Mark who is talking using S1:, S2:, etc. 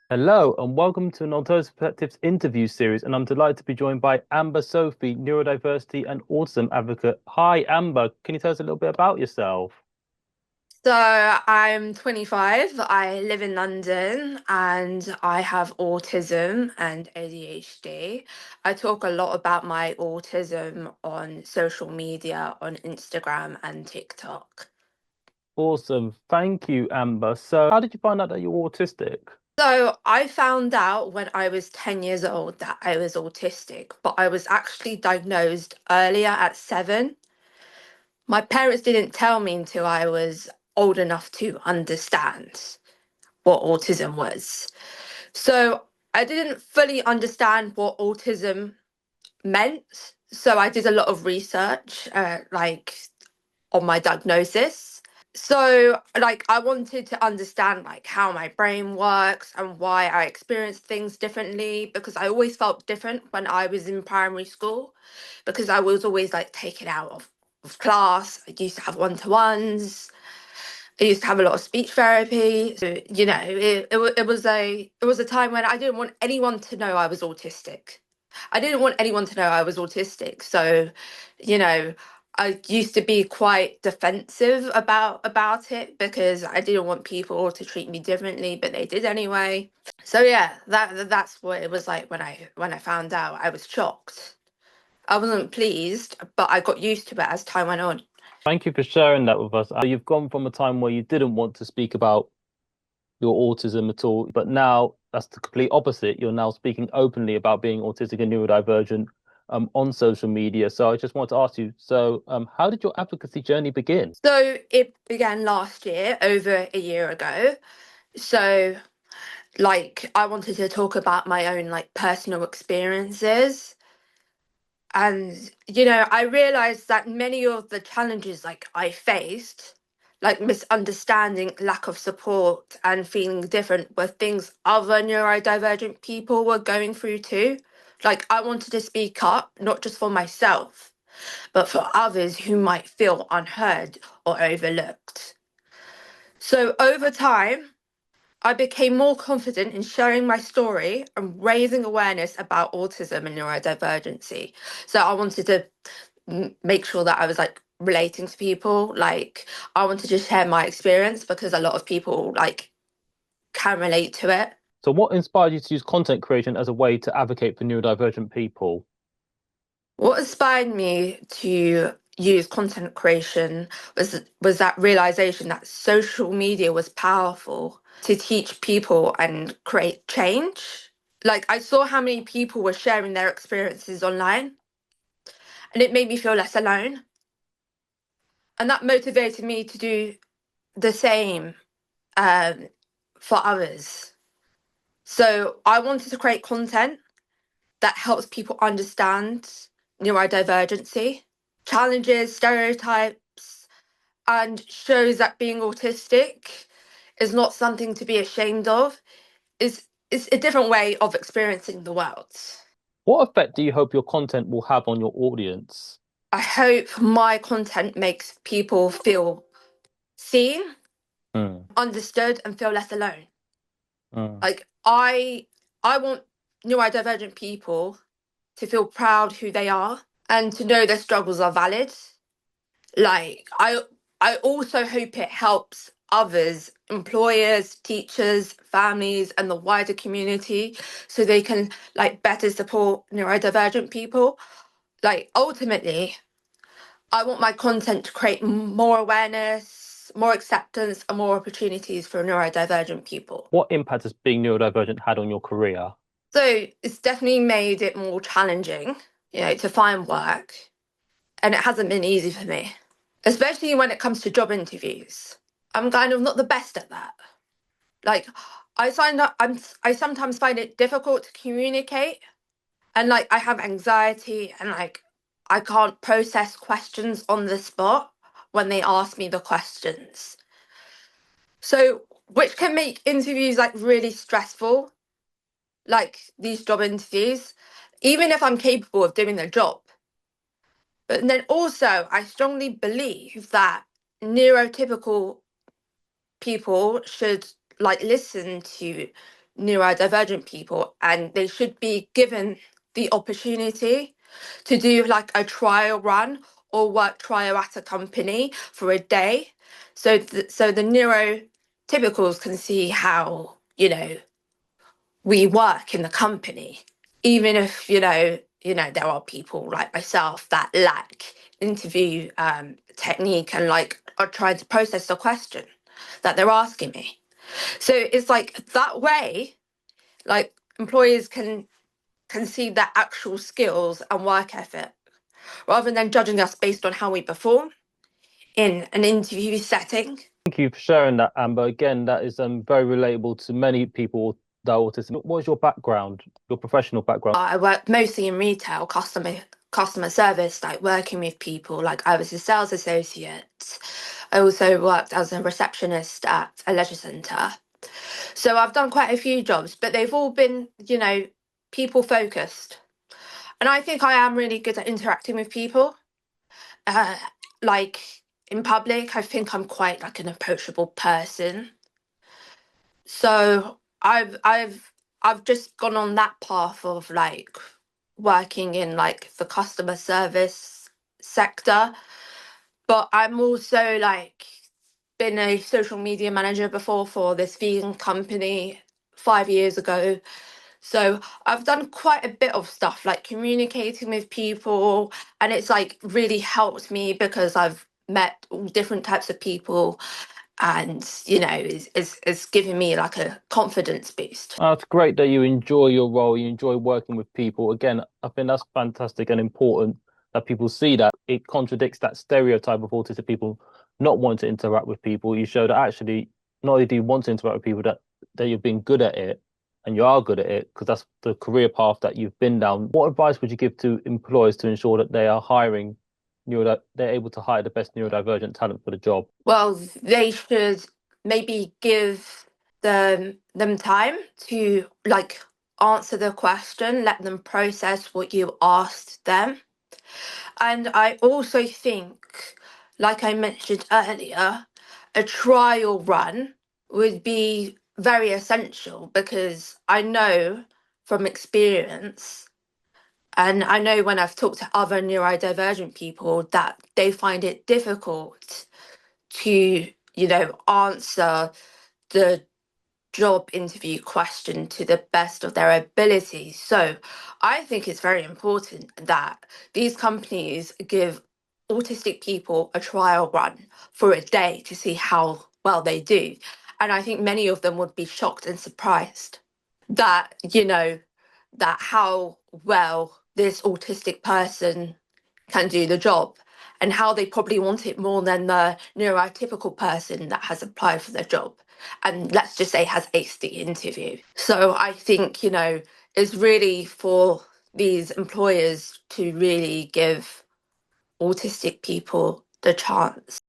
S1: Hello and welcome to an Alternative Perspectives interview series, and I'm delighted to be joined by Sophie, neurodiversity and autism advocate. Hi, Amber. Can you tell us a little bit about yourself?
S2: So I'm 25. I live in London and I have autism and ADHD. I talk a lot about my autism on social media, on Instagram and TikTok.
S1: Awesome. Thank you, Amber. So, how did you find out that you're autistic?
S2: So I found out when I was 10 years old that I was autistic, but I was actually diagnosed earlier at 7. My parents didn't tell me until I was old enough to understand what autism was. So I didn't fully understand what autism meant. So I did a lot of research, on my diagnosis. So I wanted to understand how my brain works and why I experience things differently because I always felt different when I was in primary school because I was always taken out of class. I used to have one-to-ones. I used to have a lot of speech therapy. So, it was a time when I didn't want anyone to know I was autistic. I didn't want anyone to know I was autistic. So, you know, I used to be quite defensive about it because I didn't want people to treat me differently, but they did anyway. So yeah, that's what it was like when I found out. I was shocked. I wasn't pleased, but I got used to it as time went on.
S1: Thank you for sharing that with us. You've gone from a time where you didn't want to speak about your autism at all, but now that's the complete opposite. You're now speaking openly about being autistic and neurodivergent on social media. So I just want to ask you, how did your advocacy journey begin?
S2: So it began last year, over a year ago. So I wanted to talk about my own personal experiences. And I realized that many of the challenges I faced, like misunderstanding, lack of support, and feeling different, were things other neurodivergent people were going through too. I wanted to speak up, not just for myself, but for others who might feel unheard or overlooked. So over time, I became more confident in sharing my story and raising awareness about autism and neurodivergency. So I wanted to make sure that I was relating to people. I wanted to share my experience because a lot of people can relate to it.
S1: So, what inspired you to use content creation as a way to advocate for neurodivergent people?
S2: What inspired me to use content creation was that realization that social media was powerful to teach people and create change. I saw how many people were sharing their experiences online, and it made me feel less alone. And that motivated me to do the same um, for others. So I wanted to create content that helps people understand neurodivergency, challenges stereotypes, and shows that being autistic is not something to be ashamed of. Is a different way of experiencing the world.
S1: What effect do you hope your content will have on your audience?
S2: I hope my content makes people feel seen,
S1: Mm,
S2: understood, and feel less alone.
S1: mm.
S2: Like I want neurodivergent people to feel proud who they are and to know their struggles are valid. Like I also hope it helps others, employers, teachers, families, and the wider community so they can better support neurodivergent people. Ultimately, I want my content to create more awareness, more acceptance, and more opportunities for neurodivergent people.
S1: What impact has being neurodivergent had on your career?
S2: So it's definitely made it more challenging, to find work. And it hasn't been easy for me, especially when it comes to job interviews. I'm kind of not the best at that. Like, I sometimes find it difficult to communicate, and I have anxiety, and I can't process questions on the spot when they ask me the questions. So, which can make interviews really stressful, like these job interviews, even if I'm capable of doing the job. But then also, I strongly believe that neurotypical people should listen to neurodivergent people, and they should be given the opportunity to do like a trial run or work trial at a company for a day, so so the neurotypicals can see how, you know, we work in the company, even if, there are people like myself that lack interview technique and like are trying to process the question that they're asking me. So it's like that way, like employers can see their actual skills and work ethic rather than judging us based on how we perform in an interview setting.
S1: Thank you for sharing that, Amber. Again, that is very relatable to many people that are autistic. What is your background, your professional background?
S2: I work mostly in retail, customer service, like working with people. Like I was a sales associate. I also worked as a receptionist at a leisure centre. So I've done quite a few jobs, but they've all been, people focused. And I think I am really good at interacting with people. Uh, like in public, I think I'm quite like an approachable person. So I've just gone on that path of like working in like the customer service sector. But I'm also like been a social media manager before for this vegan company 5 years ago. So I've done quite a bit of stuff like communicating with people, and it's like really helped me because I've met all different types of people, and it's given me like a confidence boost.
S1: It's great that you enjoy your role, you enjoy working with people. Again, I think that's fantastic and important that people see that. It contradicts that stereotype of autistic people not wanting to interact with people. You show that actually not only do you want to interact with people, that you've been good at it and you are good at it because that's the career path that you've been down. What advice would you give to employers to ensure that they are hiring they're able to hire the best neurodivergent talent for the job?
S2: Well, they should maybe give them time to like answer the question, let them process what you asked them. And I also think, like I mentioned earlier, a trial run would be very essential because I know from experience, and I know when I've talked to other neurodivergent people, that they find it difficult to, answer the job interview question to the best of their ability. So I think it's very important that these companies give autistic people a trial run for a day to see how well they do. And I think many of them would be shocked and surprised that, that how well this autistic person can do the job and how they probably want it more than the neurotypical person that has applied for the job and let's just say has aced the interview. So I think, it's really for these employers to really give autistic people the chance.